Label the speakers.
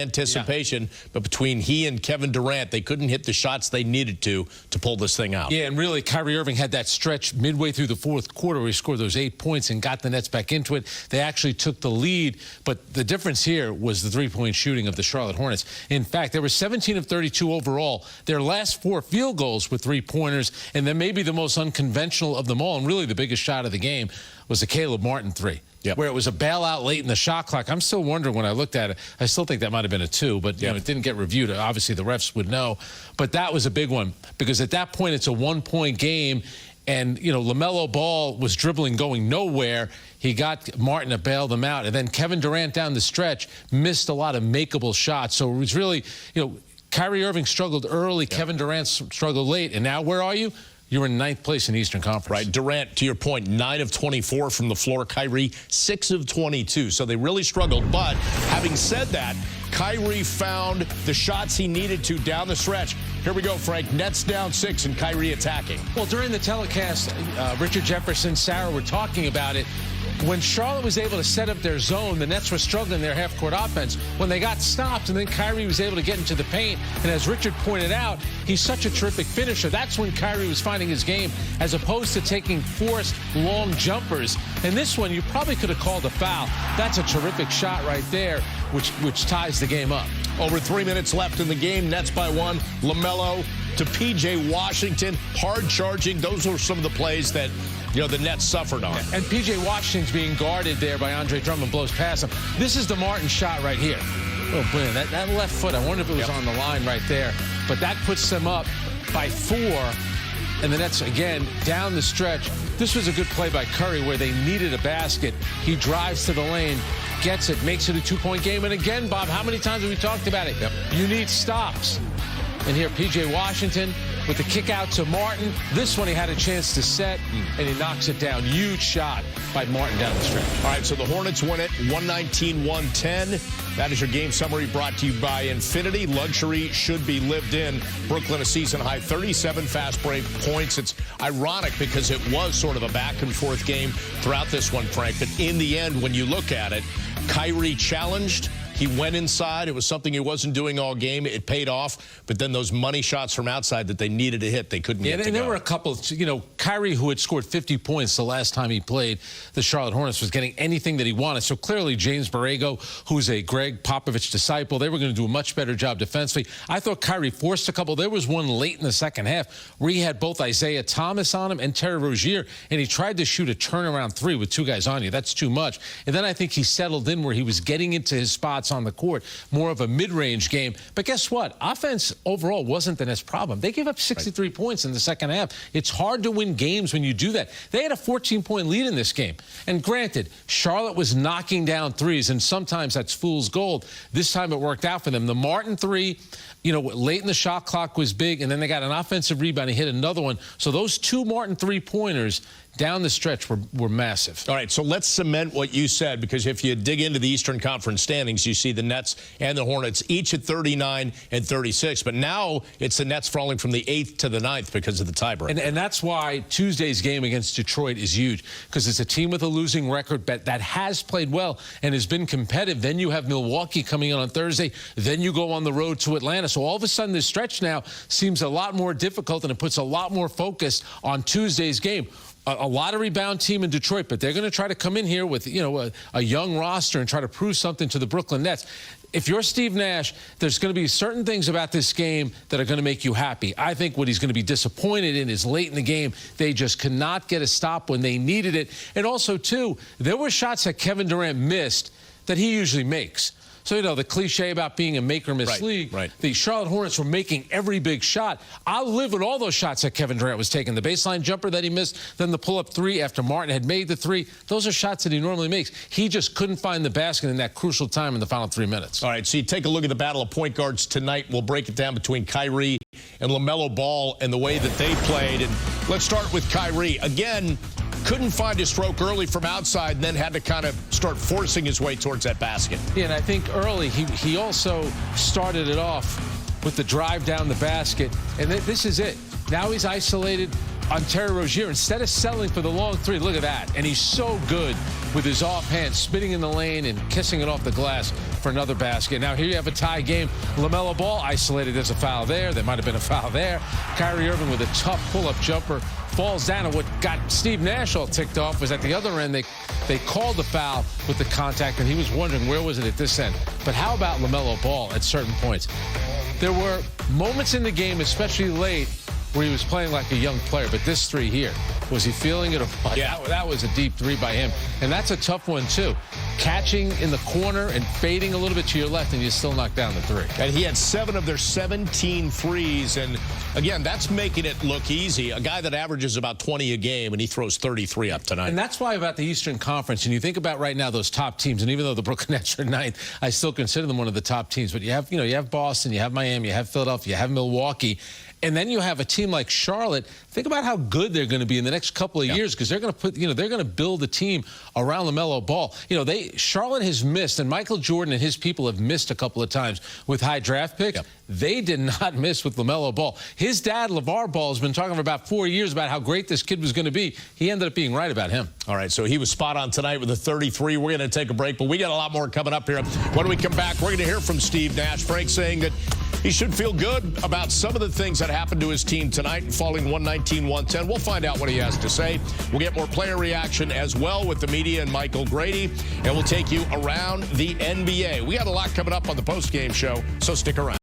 Speaker 1: anticipation, but between he and Kevin Durant, they couldn't hit the shots they needed to pull this thing out.
Speaker 2: Yeah, and really, Kyrie Irving had that stretch midway through the fourth quarter where he scored those 8 points and got the Nets back into it. They actually took the lead, but the difference here was the three-point shooting of the Charlotte Hornets. In fact, they were 17 of 32 overall. Their last 4 field goals were three-pointers, and then maybe the most unconventional of them all, and really the biggest shot of the game, was the Caleb Martin three.
Speaker 1: Yep.
Speaker 2: Where it was a bailout late in the shot clock. I'm still wondering when I looked at it. I still think that might have been a 2, but you know, it didn't get reviewed. Obviously, the refs would know. But that was a big one because at that point, it's a 1-point game. And, you know, Lamelo Ball was dribbling, going nowhere. He got Martin to bail them out. And then Kevin Durant down the stretch missed a lot of makeable shots. So it was really, you know, Kyrie Irving struggled early. Kevin Durant struggled late. And now where are you? You're in 9th place in the Eastern Conference.
Speaker 1: Right. Durant, to your point, 9 of 24 from the floor. Kyrie, 6 of 22. So they really struggled. But having said that, Kyrie found the shots he needed to down the stretch. Here we go, Frank. Nets down 6 and Kyrie attacking.
Speaker 2: Well, during the telecast, Richard Jefferson, Sarah were talking about it. When Charlotte was able to set up their zone, the Nets were struggling their half-court offense. When they got stopped and then Kyrie was able to get into the paint, and as Richard pointed out, he's such a terrific finisher. That's when Kyrie was finding his game, as opposed to taking forced long jumpers. And this one, you probably could have called a foul. That's a terrific shot right there, which ties the game up.
Speaker 1: Over 3 minutes left in the game. Nets by 1. Lamelo to P.J. Washington. Hard charging. Those were some of the plays that, you know, the Nets suffered on.
Speaker 2: And P.J. Washington's being guarded there by Andre Drummond, blows past him. This is the Martin shot right here. Oh, man, that left foot, I wonder if it was on the line right there. But that puts them up by 4. And the Nets, again, down the stretch. This was a good play by Curry where they needed a basket. He drives to the lane, gets it, makes it a 2-point game. And again, Bob, how many times have we talked about it? You need stops. And here, P.J. Washington with the kick out to Martin. This one he had a chance to set, and he knocks it down. Huge shot by Martin down the stretch.
Speaker 1: All right, so the Hornets win it, 119-110. That is your game summary brought to you by Infinity. Luxury should be lived in. Brooklyn, a season-high 37 fast break points. It's ironic because it was sort of a back-and-forth game throughout this one, Frank. But in the end, when you look at it, Kyrie challenged. He went inside. It was something he wasn't doing all game. It paid off. But then those money shots from outside that they needed to hit, they couldn't get to go.
Speaker 2: And there were a couple, you know, Kyrie, who had scored 50 points the last time he played the Charlotte Hornets, was getting anything that he wanted. So clearly James Borrego, who's a Greg Popovich disciple, they were going to do a much better job defensively. I thought Kyrie forced a couple. There was one late in the second half where he had both Isaiah Thomas on him and Terry Rozier, and he tried to shoot a turnaround 3 with 2 guys on you. That's too much. And then I think he settled in where he was getting into his spots on the court, more of a mid-range game. But guess what? Offense overall wasn't the Nets' problem. They gave up 63 points in the second half. It's hard to win games when you do that. They had a 14-point lead in this game. And granted, Charlotte was knocking down threes, and sometimes that's fool's gold. This time it worked out for them. The Martin 3, you know, late in the shot clock was big, and then they got an offensive rebound. He hit another one. So those 2 Martin 3-pointers down the stretch were massive.
Speaker 1: All right, so let's cement what you said, because if you dig into the Eastern Conference standings, you see the Nets and the Hornets each at 39 and 36. But now it's the Nets falling from the 8th to the 9th because of the tiebreak.
Speaker 2: And that's why Tuesday's game against Detroit is huge, because it's a team with a losing record that has played well and has been competitive. Then you have Milwaukee coming in on Thursday. Then you go on the road to Atlanta. So all of a sudden this stretch now seems a lot more difficult, and it puts a lot more focus on Tuesday's game. A lot of rebound team in Detroit, but they're going to try to come in here with, you know, a young roster and try to prove something to the Brooklyn Nets. If you're Steve Nash, there's going to be certain things about this game that are going to make you happy. I think what he's going to be disappointed in is late in the game, they just could not get a stop when they needed it. And also, too, there were shots that Kevin Durant missed that he usually makes. So, you know, the cliche about being a make-or-miss league, the Charlotte Hornets were making every big shot. I'll live with all those shots that Kevin Durant was taking. The baseline jumper that he missed, then the pull-up 3 after Martin had made the 3. Those are shots that he normally makes. He just couldn't find the basket in that crucial time in the final 3 minutes.
Speaker 1: All right, so you take a look at the battle of point guards tonight. We'll break it down between Kyrie and Lamelo Ball and the way that they played. And let's start with Kyrie. Again, couldn't find his stroke early from outside, and then had to kind of start forcing his way towards that basket.
Speaker 2: Yeah, and I think early he also started it off with the drive down the basket, and this is it. Now he's isolated on Terry Rozier. Instead of settling for the long 3, look at that. And he's so good with his offhand, spinning in the lane and kissing it off the glass. for another basket. Now, here you have a tie game. Lamelo Ball isolated. There's a foul there. There might have been a foul there. Kyrie Irving with a tough pull-up jumper falls down. And what got Steve Nash all ticked off was at the other end, they called the foul with the contact, and he was wondering where was it at this end. But how about Lamelo Ball at certain points? There were moments in the game, especially late, where he was playing like a young player. But this three here, was he feeling it? Yeah, that was a deep three by him. And that's a tough one, too. Catching in the corner and fading a little bit to your left, and you still knock down the three.
Speaker 1: And he had 7 of their 17 threes. And, again, that's making it look easy. A guy that averages about 20 a game, and he throws 33 up tonight.
Speaker 2: And that's why about the Eastern Conference, and you think about right now those top teams, and even though the Brooklyn Nets are 9th, I still consider them one of the top teams. But you have Boston, you have Miami, you have Philadelphia, you have Milwaukee. And then you have a team like Charlotte. Think about how good they're going to be in the next couple of years, because they're going to put, they're going to build a team around LaMelo Ball. Charlotte has missed, and Michael Jordan and his people have missed a couple of times with high draft picks. They did not miss with LaMelo Ball. His dad, LeVar Ball, has been talking for about 4 years about how great this kid was going to be. He ended up being right about him.
Speaker 1: All right, so he was spot on tonight with a 33. We're going to take a break, but we got a lot more coming up here. When we come back, we're going to hear from Steve Nash. Frank saying that he should feel good about some of the things that happened to his team tonight, falling 119-110. We'll find out what he has to say. We'll get more player reaction as well with the media and Michael Grady, and we'll take you around the NBA. We got a lot coming up on the postgame show, so stick around.